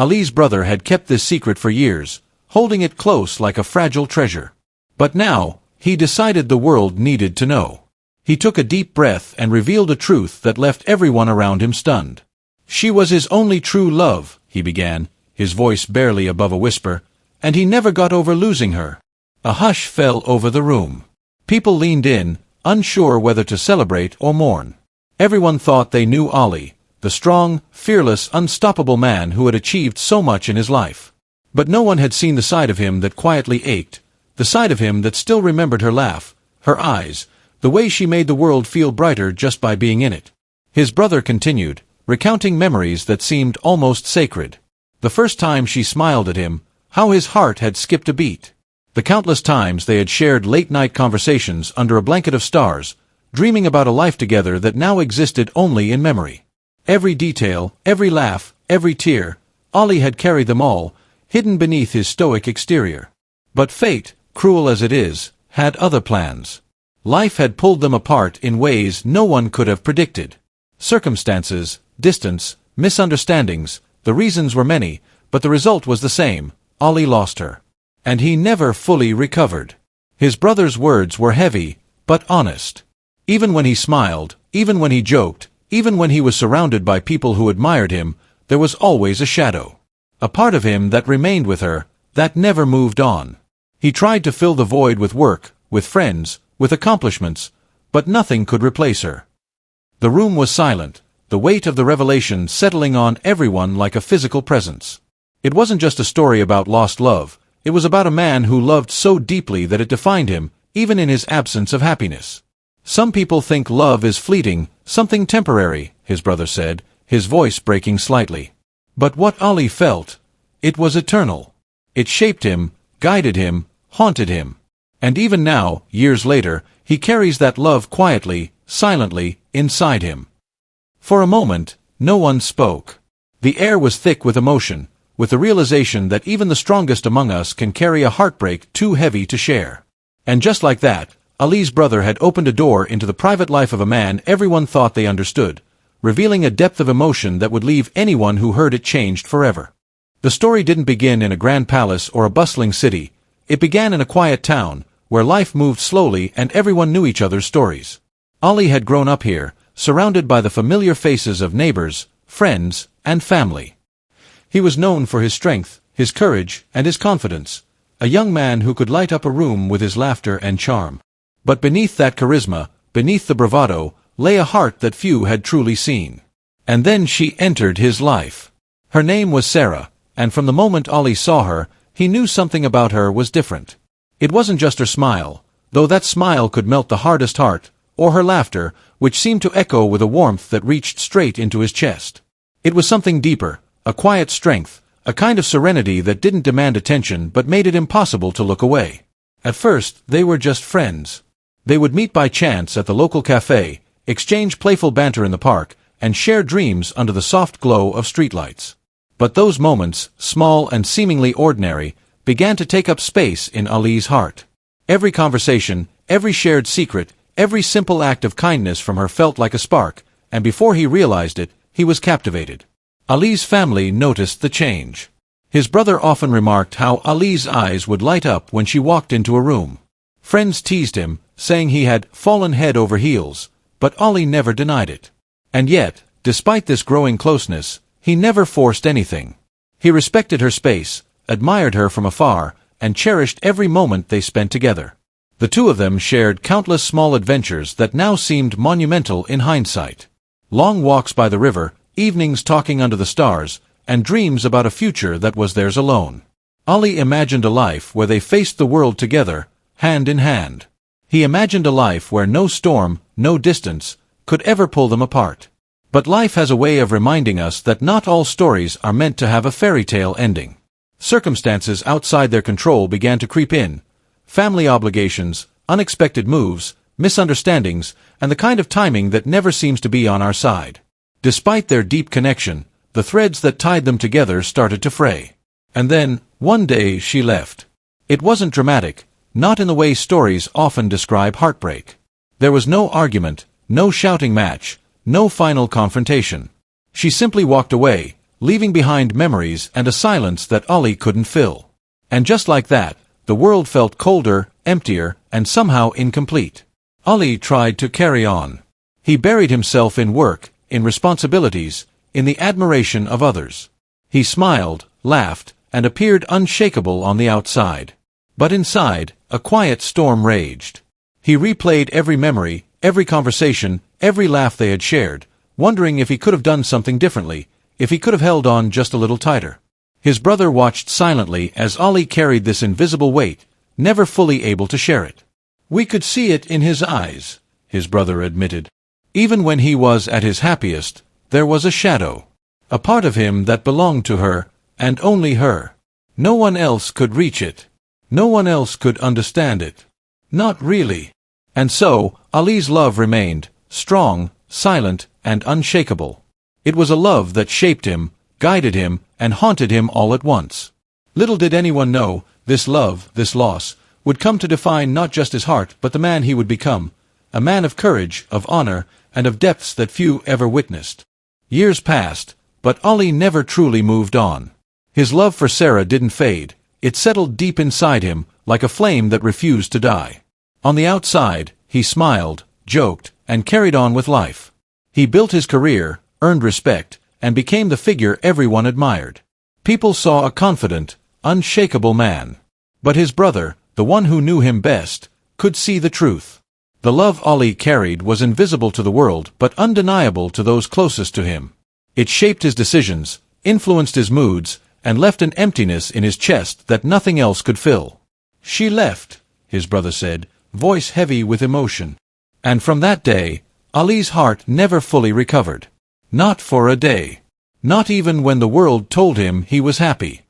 Ali's brother had kept this secret for years, holding it close like a fragile treasure. But now, he decided the world needed to know. He took a deep breath and revealed a truth that left everyone around him stunned. "She was his only true love," he began, his voice barely above a whisper, "and he never got over losing her." A hush fell over the room. People leaned in, unsure whether to celebrate or mourn. Everyone thought they knew Ali, the strong, fearless, unstoppable man who had achieved so much in his life. But no one had seen the side of him that quietly ached, the side of him that still remembered her laugh, her eyes, the way she made the world feel brighter just by being in it. His brother continued, recounting memories that seemed almost sacred. The first time she smiled at him, how his heart had skipped a beat. The countless times they had shared late-night conversations under a blanket of stars, dreaming about a life together that now existed only in memory. Every detail, every laugh, every tear, Ali had carried them all, hidden beneath his stoic exterior. But fate, cruel as it is, had other plans. Life had pulled them apart in ways no one could have predicted. Circumstances, distance, misunderstandings, the reasons were many, but the result was the same: Ali lost her. And he never fully recovered. His brother's words were heavy, but honest. Even when he smiled, even when he joked, even when he was surrounded by people who admired him, there was always a shadow. A part of him that remained with her, that never moved on. He tried to fill the void with work, with friends, with accomplishments, but nothing could replace her. The room was silent, the weight of the revelation settling on everyone like a physical presence. It wasn't just a story about lost love, it was about a man who loved so deeply that it defined him, even in his absence of happiness. "Some people think love is fleeting, something temporary," his brother said, his voice breaking slightly. But what Ali felt, it was eternal. It shaped him, guided him, haunted him. And even now, years later, he carries that love quietly, silently, inside him. For a moment, no one spoke. The air was thick with emotion, with the realization that even the strongest among us can carry a heartbreak too heavy to share. And just like that, Ali's brother had opened a door into the private life of a man everyone thought they understood, revealing a depth of emotion that would leave anyone who heard it changed forever. The story didn't begin in a grand palace or a bustling city. It began in a quiet town, where life moved slowly and everyone knew each other's stories. Ali had grown up here, surrounded by the familiar faces of neighbors, friends, and family. He was known for his strength, his courage, and his confidence, a young man who could light up a room with his laughter and charm. But beneath that charisma, beneath the bravado, lay a heart that few had truly seen. And then she entered his life. Her name was Sarah, and from the moment Ali saw her, he knew something about her was different. It wasn't just her smile, though that smile could melt the hardest heart, or her laughter, which seemed to echo with a warmth that reached straight into his chest. It was something deeper, a quiet strength, a kind of serenity that didn't demand attention but made it impossible to look away. At first, they were just friends. They would meet by chance at the local cafe, exchange playful banter in the park, and share dreams under the soft glow of streetlights. But those moments, small and seemingly ordinary, began to take up space in Ali's heart. Every conversation, every shared secret, every simple act of kindness from her felt like a spark, and before he realized it, he was captivated. Ali's family noticed the change. His brother often remarked how Ali's eyes would light up when she walked into a room. Friends teased him, saying he had fallen head over heels, but Ali never denied it. And yet, despite this growing closeness, he never forced anything. He respected her space, admired her from afar, and cherished every moment they spent together. The two of them shared countless small adventures that now seemed monumental in hindsight. Long walks by the river, evenings talking under the stars, and dreams about a future that was theirs alone. Ali imagined a life where they faced the world together, hand in hand. He imagined a life where no storm, no distance, could ever pull them apart. But life has a way of reminding us that not all stories are meant to have a fairy tale ending. Circumstances outside their control began to creep in. Family obligations, unexpected moves, misunderstandings, and the kind of timing that never seems to be on our side. Despite their deep connection, the threads that tied them together started to fray. And then, one day she left. It wasn't dramatic, not in the way stories often describe heartbreak. There was no argument, no shouting match, no final confrontation. She simply walked away, leaving behind memories and a silence that Ali couldn't fill. And just like that, the world felt colder, emptier, and somehow incomplete. Ali tried to carry on. He buried himself in work, in responsibilities, in the admiration of others. He smiled, laughed, and appeared unshakable on the outside. But inside, a quiet storm raged. He replayed every memory, every conversation, every laugh they had shared, wondering if he could have done something differently, if he could have held on just a little tighter. His brother watched silently as Ali carried this invisible weight, never fully able to share it. "We could see it in his eyes," his brother admitted. Even when he was at his happiest, there was a shadow. A part of him that belonged to her, and only her. No one else could reach it. No one else could understand it. Not really. And so, Ali's love remained, strong, silent, and unshakable. It was a love that shaped him, guided him, and haunted him all at once. Little did anyone know, this love, this loss, would come to define not just his heart but the man he would become, a man of courage, of honor, and of depths that few ever witnessed. Years passed, but Ali never truly moved on. His love for Sarah didn't fade, it settled deep inside him, like a flame that refused to die. On the outside, he smiled, joked, and carried on with life. He built his career, earned respect, and became the figure everyone admired. People saw a confident, unshakable man. But his brother, the one who knew him best, could see the truth. The love Ali carried was invisible to the world but undeniable to those closest to him. It shaped his decisions, influenced his moods, and left an emptiness in his chest that nothing else could fill. "She left," his brother said, voice heavy with emotion. And from that day, Ali's heart never fully recovered. Not for a day. Not even when the world told him he was happy.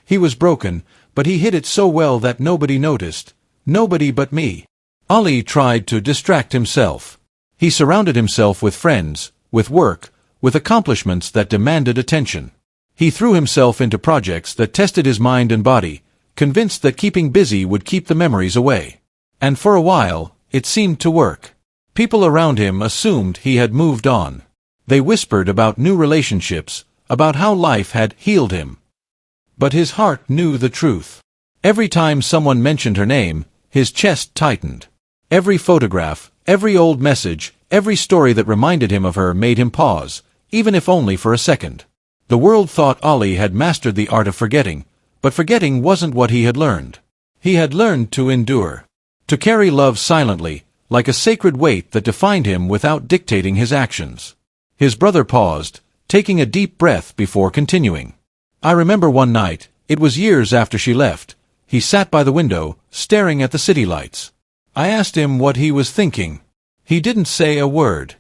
He was broken, but he hid it so well that nobody noticed. Nobody but me. Ali tried to distract himself. He surrounded himself with friends, with work, with accomplishments that demanded attention. He threw himself into projects that tested his mind and body, convinced that keeping busy would keep the memories away. And for a while, it seemed to work. People around him assumed he had moved on. They whispered about new relationships, about how life had healed him. But his heart knew the truth. Every time someone mentioned her name, his chest tightened. Every photograph, every old message, every story that reminded him of her made him pause, even if only for a second. The world thought Ali had mastered the art of forgetting, but forgetting wasn't what he had learned. He had learned to endure. To carry love silently, like a sacred weight that defined him without dictating his actions. His brother paused, taking a deep breath before continuing. "I remember one night, it was years after she left. He sat by the window, staring at the city lights. I asked him what he was thinking. He didn't say a word.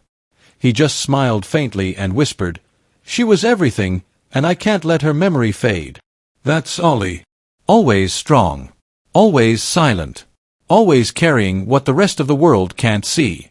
He just smiled faintly and whispered, 'She was everything, and I can't let her memory fade.' That's Ali. Always strong. Always silent. Always carrying what the rest of the world can't see.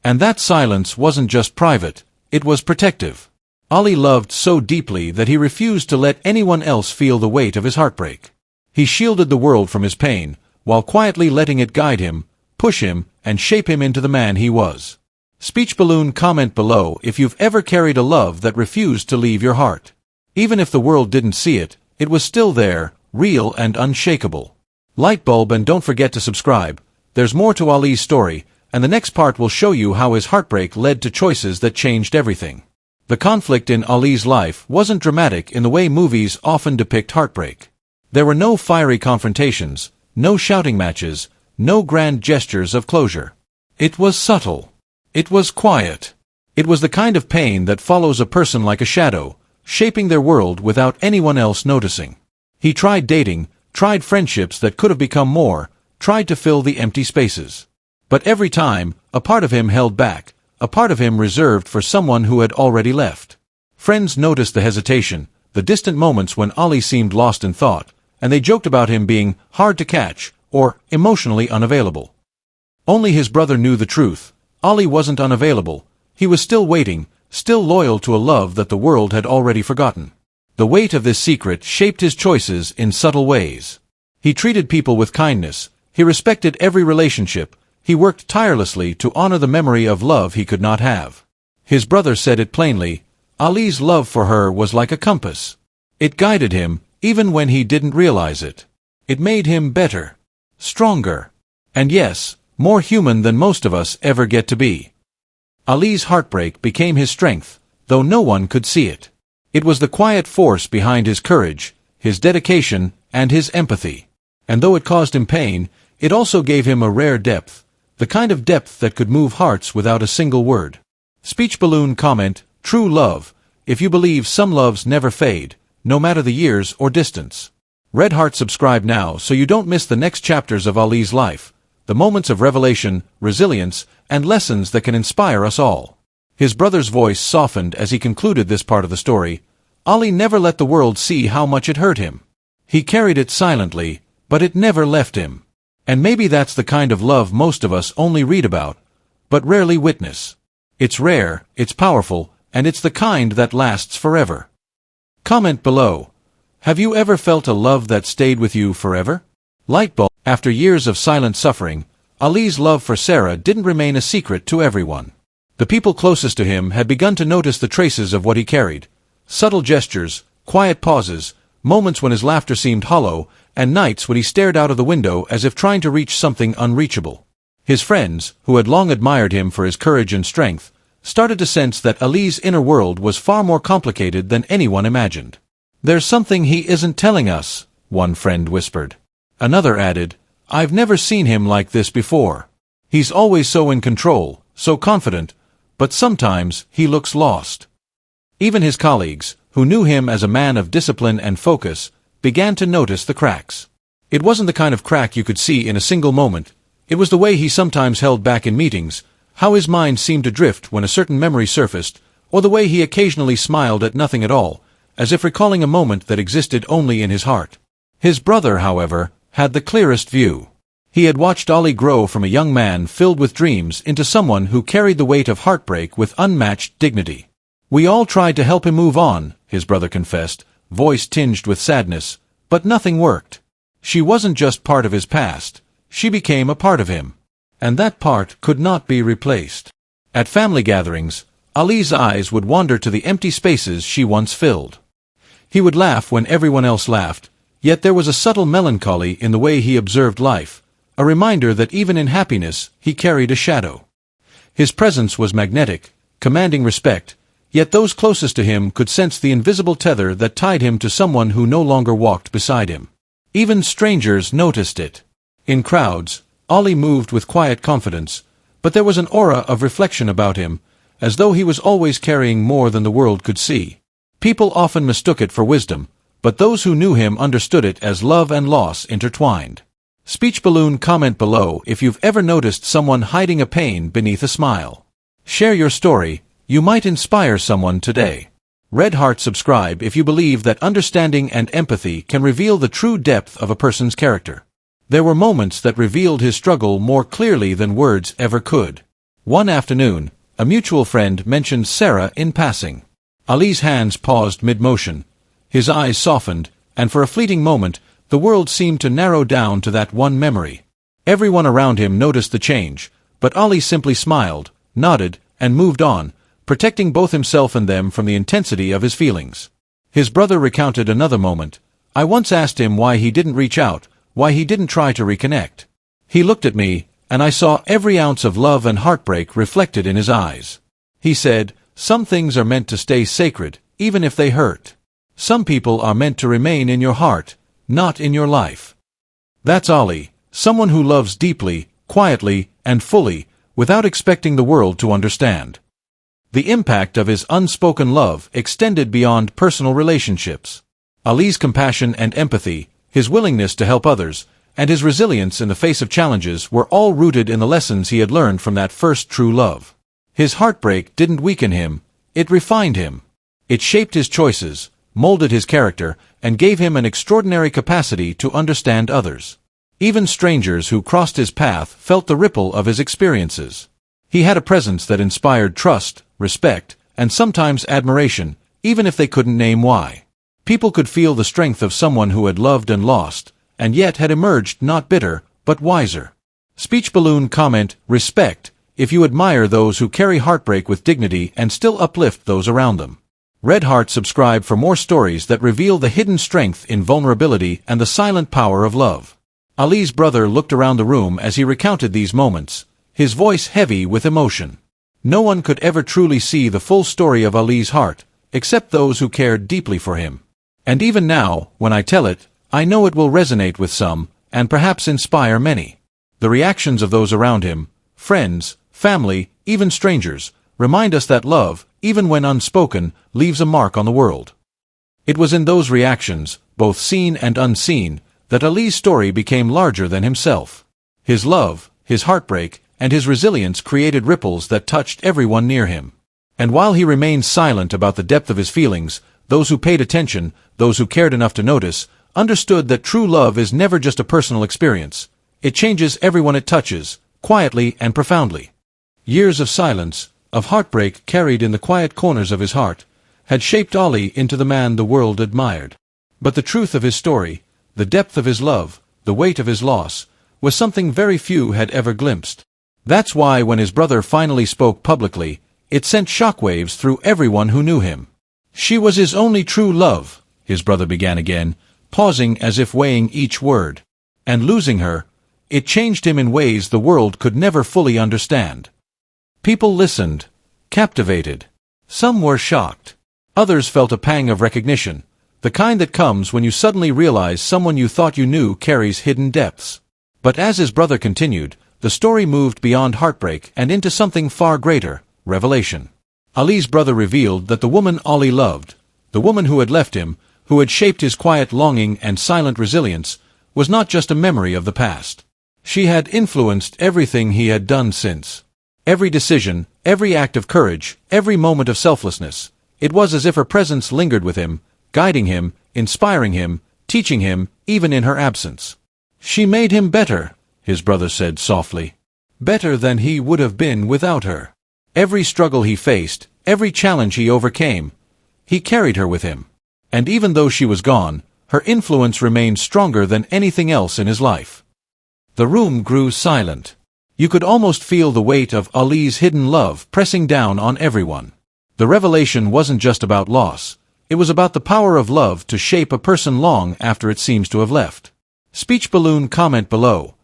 And that silence wasn't just private, it was protective. Ali loved so deeply that he refused to let anyone else feel the weight of his heartbreak. He shielded the world from his pain, while quietly letting it guide him, push him, and shape him into the man he was. Speech balloon. Comment below if you've ever carried a love that refused to leave your heart. Even if the world didn't see it, it was still there, real and unshakable. Light bulb, and don't forget to subscribe. There's more to Ali's story, and the next part will show you how his heartbreak led to choices that changed everything. The conflict in Ali's life wasn't dramatic in the way movies often depict heartbreak. There were no fiery confrontations, no shouting matches, no grand gestures of closure. It was subtle. It was quiet. It was the kind of pain that follows a person like a shadow, shaping their world without anyone else noticing. He tried dating, tried friendships that could have become more, tried to fill the empty spaces. But every time, a part of him held back, a part of him reserved for someone who had already left. Friends noticed the hesitation, the distant moments when Ali seemed lost in thought, and they joked about him being hard to catch, or emotionally unavailable. Only his brother knew the truth. Ali wasn't unavailable. He was still waiting, still loyal to a love that the world had already forgotten. The weight of this secret shaped his choices in subtle ways. He treated people with kindness. He respected every relationship. He worked tirelessly to honor the memory of love he could not have. His brother said it plainly, Ali's love for her was like a compass. It guided him, even when he didn't realize it. It made him better, stronger, and yes, more human than most of us ever get to be. Ali's heartbreak became his strength, though no one could see it. It was the quiet force behind his courage, his dedication, and his empathy. And though it caused him pain, it also gave him a rare depth, the kind of depth that could move hearts without a single word. Speech balloon comment, true love, if you believe some loves never fade, no matter the years or distance. Red Heart subscribe now so you don't miss the next chapters of Ali's life, the moments of revelation, resilience, and lessons that can inspire us all. His brother's voice softened as he concluded this part of the story. Ali never let the world see how much it hurt him. He carried it silently, but it never left him. And maybe that's the kind of love most of us only read about, but rarely witness. It's rare, it's powerful, and it's the kind that lasts forever. Comment below. Have you ever felt a love that stayed with you forever? Lightbulb. After years of silent suffering, Ali's love for Sarah didn't remain a secret to everyone. The people closest to him had begun to notice the traces of what he carried. Subtle gestures, quiet pauses, moments when his laughter seemed hollow, and nights when he stared out of the window as if trying to reach something unreachable. His friends, who had long admired him for his courage and strength, started to sense that Ali's inner world was far more complicated than anyone imagined. "There's something he isn't telling us," one friend whispered. Another added, "I've never seen him like this before. He's always so in control, so confident, but sometimes he looks lost." Even his colleagues, who knew him as a man of discipline and focus, began to notice the cracks. It wasn't the kind of crack you could see in a single moment. It was the way he sometimes held back in meetings, how his mind seemed to drift when a certain memory surfaced, or the way he occasionally smiled at nothing at all, as if recalling a moment that existed only in his heart. His brother, however, had the clearest view. He had watched Ali grow from a young man filled with dreams into someone who carried the weight of heartbreak with unmatched dignity. "We all tried to help him move on," his brother confessed, voice tinged with sadness, "but nothing worked. She wasn't just part of his past, she became a part of him. And that part could not be replaced." At family gatherings, Ali's eyes would wander to the empty spaces she once filled. He would laugh when everyone else laughed, yet there was a subtle melancholy in the way he observed life, a reminder that even in happiness he carried a shadow. His presence was magnetic, commanding respect, yet those closest to him could sense the invisible tether that tied him to someone who no longer walked beside him. Even strangers noticed it. In crowds, Ali moved with quiet confidence, but there was an aura of reflection about him, as though he was always carrying more than the world could see. People often mistook it for wisdom, but those who knew him understood it as love and loss intertwined. Speech balloon comment below if you've ever noticed someone hiding a pain beneath a smile. Share your story, you might inspire someone today. Red Heart subscribe if you believe that understanding and empathy can reveal the true depth of a person's character. There were moments that revealed his struggle more clearly than words ever could. One afternoon, a mutual friend mentioned Sarah in passing. Ali's hands paused mid-motion. His eyes softened, and for a fleeting moment, the world seemed to narrow down to that one memory. Everyone around him noticed the change, but Ali simply smiled, nodded, and moved on, protecting both himself and them from the intensity of his feelings. His brother recounted another moment. "I once asked him why he didn't reach out, why he didn't try to reconnect. He looked at me, and I saw every ounce of love and heartbreak reflected in his eyes. He said, 'Some things are meant to stay sacred, even if they hurt. Some people are meant to remain in your heart, not in your life.'" That's Ali, someone who loves deeply, quietly, and fully, without expecting the world to understand. The impact of his unspoken love extended beyond personal relationships. Ali's compassion and empathy, his willingness to help others, and his resilience in the face of challenges were all rooted in the lessons he had learned from that first true love. His heartbreak didn't weaken him, it refined him. It shaped his choices, molded his character, and gave him an extraordinary capacity to understand others. Even strangers who crossed his path felt the ripple of his experiences. He had a presence that inspired trust, respect, and sometimes admiration, even if they couldn't name why. People could feel the strength of someone who had loved and lost, and yet had emerged not bitter, but wiser. Speech balloon comment, respect, if you admire those who carry heartbreak with dignity and still uplift those around them. Red Heart subscribe for more stories that reveal the hidden strength in vulnerability and the silent power of love. Ali's brother looked around the room as he recounted these moments, his voice heavy with emotion. No one could ever truly see the full story of Ali's heart, except those who cared deeply for him. And even now, when I tell it, I know it will resonate with some, and perhaps inspire many. The reactions of those around him, friends, family, even strangers, remind us that love, even when unspoken, leaves a mark on the world. It was in those reactions, both seen and unseen, that Ali's story became larger than himself. His love, his heartbreak, and his resilience created ripples that touched everyone near him. And while he remained silent about the depth of his feelings, those who paid attention, those who cared enough to notice, understood that true love is never just a personal experience. It changes everyone it touches, quietly and profoundly. Years of silence, of heartbreak carried in the quiet corners of his heart, had shaped Ali into the man the world admired. But the truth of his story, the depth of his love, the weight of his loss, was something very few had ever glimpsed. That's why when his brother finally spoke publicly, it sent shockwaves through everyone who knew him. "She was his only true love," his brother began again, pausing as if weighing each word. "And losing her, it changed him in ways the world could never fully understand." People listened, captivated. Some were shocked. Others felt a pang of recognition, the kind that comes when you suddenly realize someone you thought you knew carries hidden depths. But as his brother continued, the story moved beyond heartbreak and into something far greater, revelation. Ali's brother revealed that the woman Ali loved, the woman who had left him, who had shaped his quiet longing and silent resilience, was not just a memory of the past. She had influenced everything he had done since. Every decision, every act of courage, every moment of selflessness. It was as if her presence lingered with him, guiding him, inspiring him, teaching him, even in her absence. "She made him better," his brother said softly. "Better than he would have been without her. Every struggle he faced, every challenge he overcame, he carried her with him. And even though she was gone, her influence remained stronger than anything else in his life." The room grew silent. You could almost feel the weight of Ali's hidden love pressing down on everyone. The revelation wasn't just about loss. It was about the power of love to shape a person long after it seems to have left. Speech balloon comment below.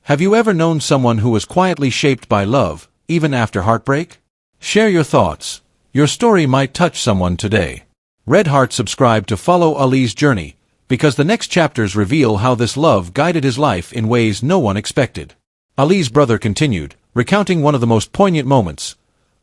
Have you ever known someone who was quietly shaped by love, even after heartbreak? Share your thoughts. Your story might touch someone today. Red Heart subscribe to follow Ali's journey, because the next chapters reveal how this love guided his life in ways no one expected. Ali's brother continued, recounting one of the most poignant moments.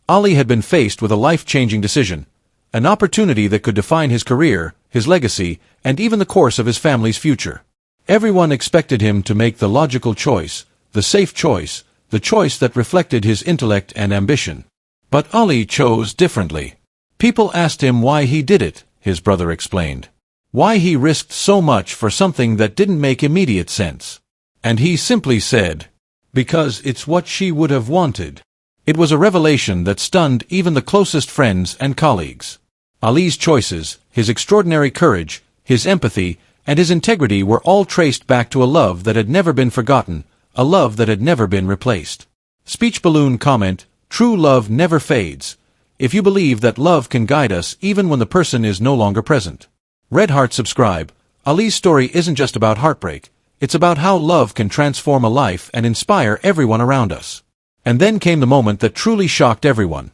Ali had been faced with a life-changing decision, an opportunity that could define his career, his legacy, and even the course of his family's future. Everyone expected him to make the logical choice, the safe choice, the choice that reflected his intellect and ambition. But Ali chose differently. People asked him why he did it, his brother explained. Why he risked so much for something that didn't make immediate sense. And he simply said, "Because it's what she would have wanted." It was a revelation that stunned even the closest friends and colleagues. Ali's choices, his extraordinary courage, his empathy, and his integrity were all traced back to a love that had never been forgotten, a love that had never been replaced. Speech balloon comment, true love never fades. If you believe that love can guide us even when the person is no longer present. Red Heart subscribe. Ali's story isn't just about heartbreak. It's about how love can transform a life and inspire everyone around us. And then came the moment that truly shocked everyone.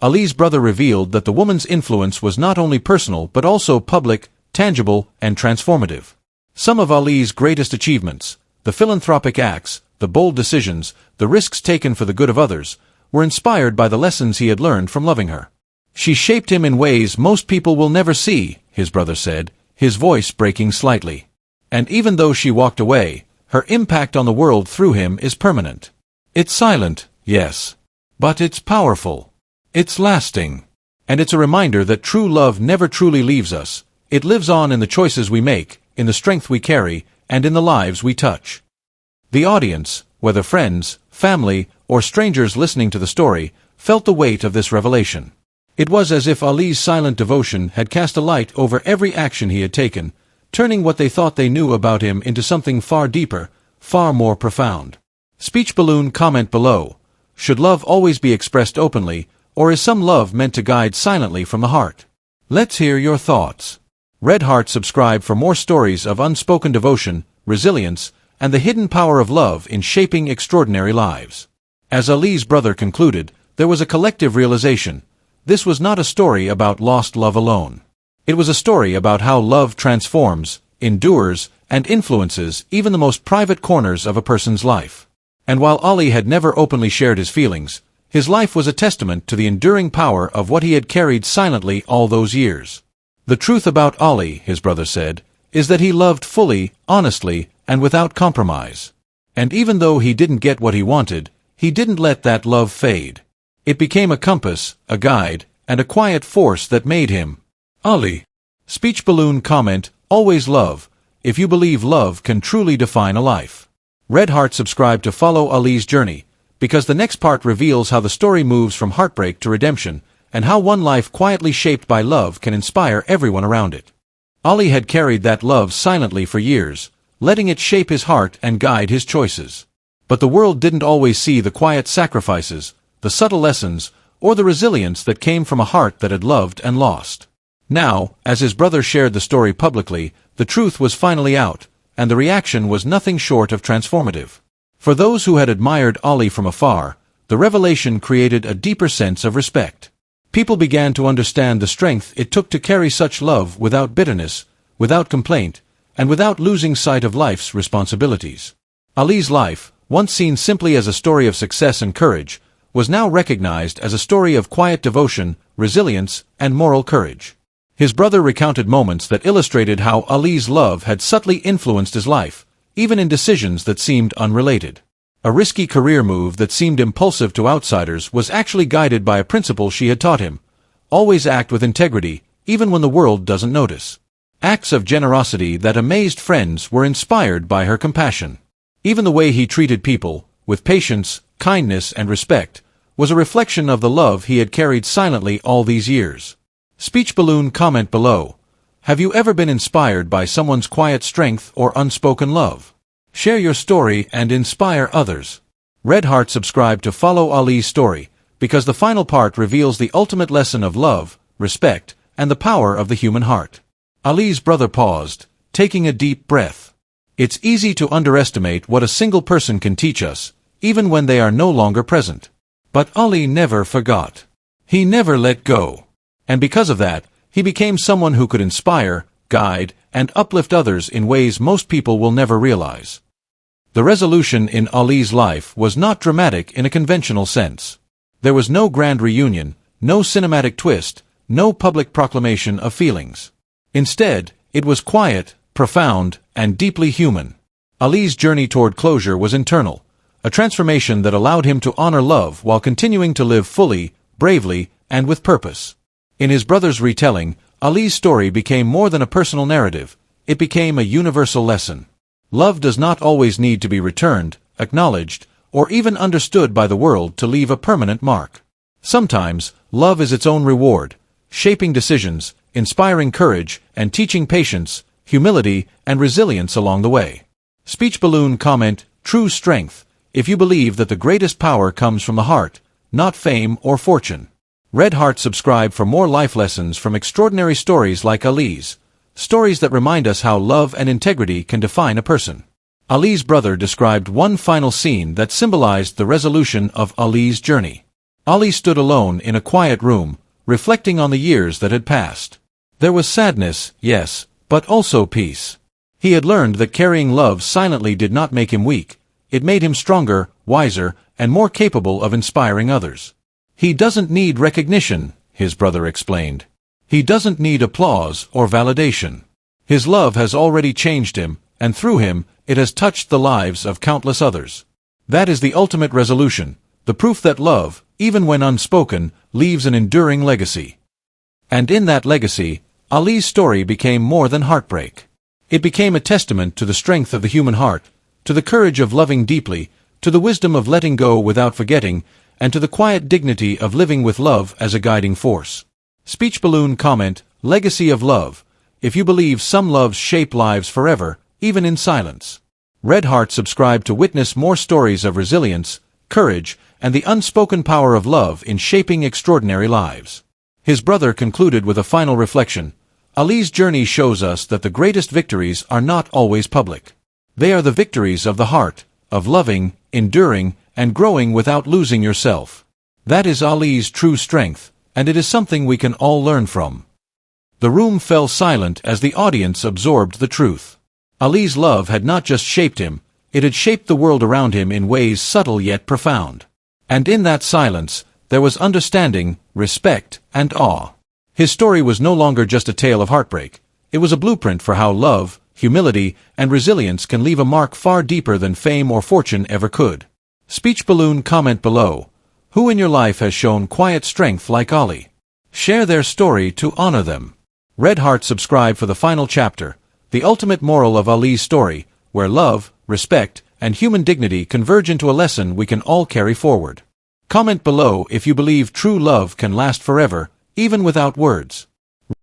Ali's brother revealed that the woman's influence was not only personal but also public, tangible, and transformative. Some of Ali's greatest achievements, the philanthropic acts, the bold decisions, the risks taken for the good of others, were inspired by the lessons he had learned from loving her. She shaped him in ways most people will never see, his brother said, his voice breaking slightly. And even though she walked away, her impact on the world through him is permanent. It's silent, yes. But it's powerful. It's lasting. And it's a reminder that true love never truly leaves us. It lives on in the choices we make, in the strength we carry, and in the lives we touch. The audience, whether friends, family, or strangers listening to the story, felt the weight of this revelation. It was as if Ali's silent devotion had cast a light over every action he had taken, turning what they thought they knew about him into something far deeper, far more profound. Speech balloon comment below. Should love always be expressed openly, or is some love meant to guide silently from the heart? Let's hear your thoughts. Red Heart subscribe for more stories of unspoken devotion, resilience, and the hidden power of love in shaping extraordinary lives. As Ali's brother concluded, there was a collective realization. This was not a story about lost love alone. It was a story about how love transforms, endures, and influences even the most private corners of a person's life. And while Ali had never openly shared his feelings, his life was a testament to the enduring power of what he had carried silently all those years. The truth about Ali, his brother said, is that he loved fully, honestly, and without compromise. And even though he didn't get what he wanted, he didn't let that love fade. It became a compass, a guide, and a quiet force that made him Ali. Speech balloon comment, always love, if you believe love can truly define a life. Red Heart subscribe to follow Ali's journey, because the next part reveals how the story moves from heartbreak to redemption, and how one life quietly shaped by love can inspire everyone around it. Ali had carried that love silently for years, letting it shape his heart and guide his choices. But the world didn't always see the quiet sacrifices, the subtle lessons, or the resilience that came from a heart that had loved and lost. Now, as his brother shared the story publicly, the truth was finally out, and the reaction was nothing short of transformative. For those who had admired Ali from afar, the revelation created a deeper sense of respect. People began to understand the strength it took to carry such love without bitterness, without complaint, and without losing sight of life's responsibilities. Ali's life, once seen simply as a story of success and courage, was now recognized as a story of quiet devotion, resilience, and moral courage. His brother recounted moments that illustrated how Ali's love had subtly influenced his life, even in decisions that seemed unrelated. A risky career move that seemed impulsive to outsiders was actually guided by a principle she had taught him: always act with integrity, even when the world doesn't notice. Acts of generosity that amazed friends were inspired by her compassion. Even the way he treated people, with patience, kindness, and respect, was a reflection of the love he had carried silently all these years. Speech balloon comment below. Have you ever been inspired by someone's quiet strength or unspoken love? Share your story and inspire others. Red Heart subscribe to follow Ali's story, because the final part reveals the ultimate lesson of love, respect, and the power of the human heart. Ali's brother paused, taking a deep breath. It's easy to underestimate what a single person can teach us, even when they are no longer present. But Ali never forgot. He never let go. And because of that, he became someone who could inspire, guide, and uplift others in ways most people will never realize. The resolution in Ali's life was not dramatic in a conventional sense. There was no grand reunion, no cinematic twist, no public proclamation of feelings. Instead, it was quiet, profound, and deeply human. Ali's journey toward closure was internal, a transformation that allowed him to honor love while continuing to live fully, bravely, and with purpose. In his brother's retelling, Ali's story became more than a personal narrative. It became a universal lesson. Love does not always need to be returned, acknowledged, or even understood by the world to leave a permanent mark. Sometimes, love is its own reward, shaping decisions, inspiring courage, and teaching patience, humility, and resilience along the way. Speech balloon comment, true strength, if you believe that the greatest power comes from the heart, not fame or fortune. Red Heart subscribe for more life lessons from extraordinary stories like Ali's, stories that remind us how love and integrity can define a person. Ali's brother described one final scene that symbolized the resolution of Ali's journey. Ali stood alone in a quiet room, reflecting on the years that had passed. There was sadness, yes, but also peace. He had learned that carrying love silently did not make him weak. It made him stronger, wiser, and more capable of inspiring others. He doesn't need recognition, his brother explained. He doesn't need applause or validation. His love has already changed him, and through him, it has touched the lives of countless others. That is the ultimate resolution, the proof that love, even when unspoken, leaves an enduring legacy. And in that legacy, Ali's story became more than heartbreak. It became a testament to the strength of the human heart, to the courage of loving deeply, to the wisdom of letting go without forgetting, and to the quiet dignity of living with love as a guiding force. Speech balloon comment, legacy of love, if you believe some loves shape lives forever, even in silence. Red Heart subscribe to witness more stories of resilience, courage, and the unspoken power of love in shaping extraordinary lives. His brother concluded with a final reflection. Ali's journey shows us that the greatest victories are not always public. They are the victories of the heart, of loving, enduring, and growing without losing yourself. That is Ali's true strength, and it is something we can all learn from. The room fell silent as the audience absorbed the truth. Ali's love had not just shaped him, it had shaped the world around him in ways subtle yet profound. And in that silence, there was understanding, respect, and awe. His story was no longer just a tale of heartbreak. It was a blueprint for how love, humility, and resilience can leave a mark far deeper than fame or fortune ever could. Speech balloon comment below. Who in your life has shown quiet strength like Ali? Share their story to honor them. Red heart subscribe for the final chapter, the ultimate moral of Ali's story, where love, respect, and human dignity converge into a lesson we can all carry forward. Comment below if you believe true love can last forever, even without words.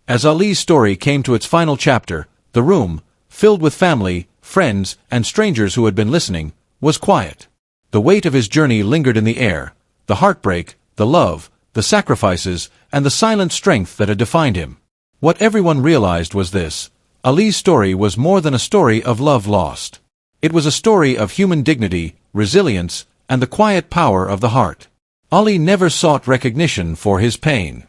As Ali's story came to its final chapter, the room, filled with family, friends, and strangers who had been listening, was quiet. The weight of his journey lingered in the air, the heartbreak, the love, the sacrifices, and the silent strength that had defined him. What everyone realized was this: Ali's story was more than a story of love lost. It was a story of human dignity, resilience, and the quiet power of the heart. Ali never sought recognition for his pain.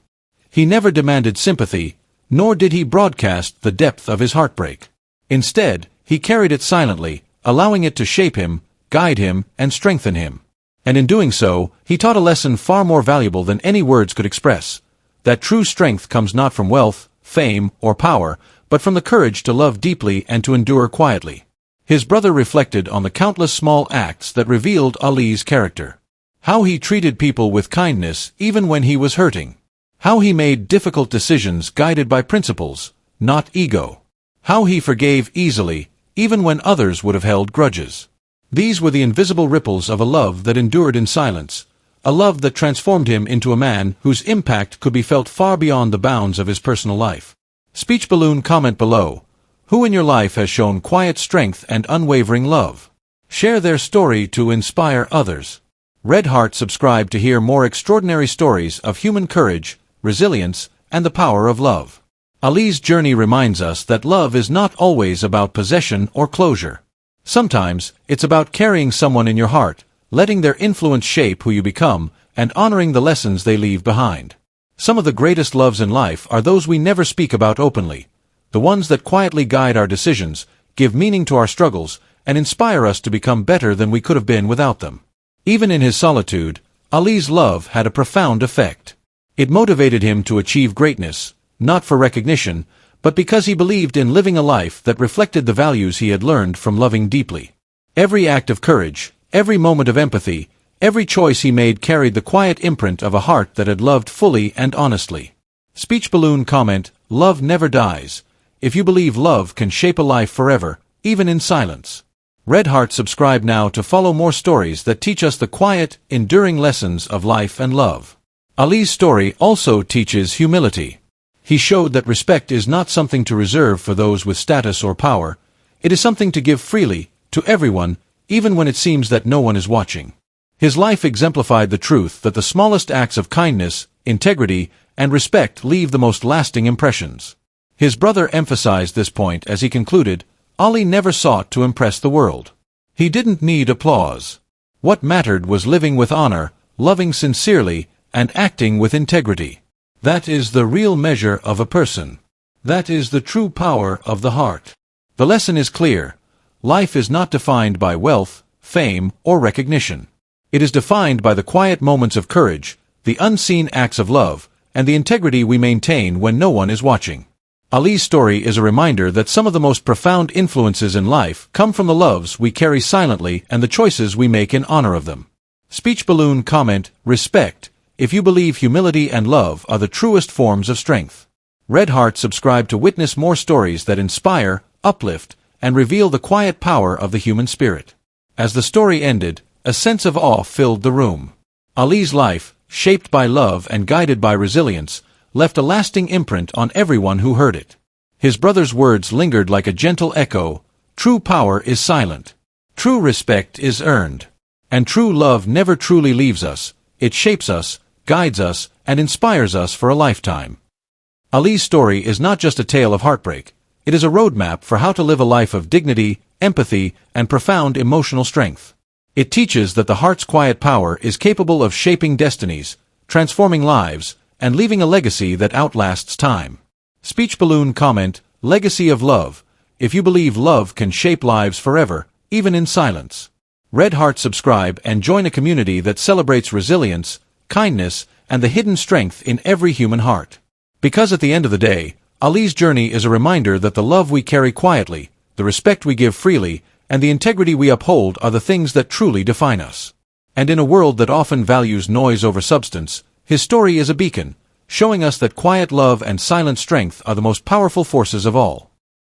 He never demanded sympathy, nor did he broadcast the depth of his heartbreak. Instead, he carried it silently, allowing it to shape him, guide him, and strengthen him. And in doing so, he taught a lesson far more valuable than any words could express: that true strength comes not from wealth, fame, or power, but from the courage to love deeply and to endure quietly. His brother reflected on the countless small acts that revealed Ali's character. How he treated people with kindness even when he was hurting. How he made difficult decisions guided by principles, not ego. How he forgave easily, even when others would have held grudges. These were the invisible ripples of a love that endured in silence, a love that transformed him into a man whose impact could be felt far beyond the bounds of his personal life. Speech balloon comment below. Who in your life has shown quiet strength and unwavering love? Share their story to inspire others. Red heart subscribe to hear more extraordinary stories of human courage, resilience, and the power of love. Ali's journey reminds us that love is not always about possession or closure. Sometimes, it's about carrying someone in your heart, letting their influence shape who you become, and honoring the lessons they leave behind. Some of the greatest loves in life are those we never speak about openly, the ones that quietly guide our decisions, give meaning to our struggles, and inspire us to become better than we could have been without them. Even in his solitude, Ali's love had a profound effect. It motivated him to achieve greatness, not for recognition, but because he believed in living a life that reflected the values he had learned from loving deeply. Every act of courage, every moment of empathy, every choice he made carried the quiet imprint of a heart that had loved fully and honestly. Speech balloon comment, love never dies. If you believe love can shape a life forever, even in silence. Red heart subscribe now to follow more stories that teach us the quiet, enduring lessons of life and love. Ali's story also teaches humility. He showed that respect is not something to reserve for those with status or power. It is something to give freely, to everyone, even when it seems that no one is watching. His life exemplified the truth that the smallest acts of kindness, integrity, and respect leave the most lasting impressions. His brother emphasized this point as he concluded, Ali never sought to impress the world. He didn't need applause. What mattered was living with honor, loving sincerely, and acting with integrity. That is the real measure of a person. That is the true power of the heart. The lesson is clear. Life is not defined by wealth, fame, or recognition. It is defined by the quiet moments of courage, the unseen acts of love, and the integrity we maintain when no one is watching. Ali's story is a reminder that some of the most profound influences in life come from the loves we carry silently and the choices we make in honor of them. Speech balloon comment, respect, if you believe humility and love are the truest forms of strength. Red heart subscribe to witness more stories that inspire, uplift, and reveal the quiet power of the human spirit. As the story ended, a sense of awe filled the room. Ali's life, shaped by love and guided by resilience, left a lasting imprint on everyone who heard it. His brother's words lingered like a gentle echo, true power is silent. True respect is earned. And true love never truly leaves us, it shapes us, guides us, and inspires us for a lifetime. Ali's story is not just a tale of heartbreak. It is a roadmap for how to live a life of dignity, empathy, and profound emotional strength. It teaches that the heart's quiet power is capable of shaping destinies, transforming lives, and leaving a legacy that outlasts time. Speech balloon comment, Legacy of Love. If you believe love can shape lives forever, even in silence. Red Heart subscribe and join a community that celebrates resilience, kindness, and the hidden strength in every human heart. Because at the end of the day, Ali's journey is a reminder that the love we carry quietly, the respect we give freely, and the integrity we uphold are the things that truly define us. And in a world that often values noise over substance, his story is a beacon, showing us that quiet love and silent strength are the most powerful forces of all.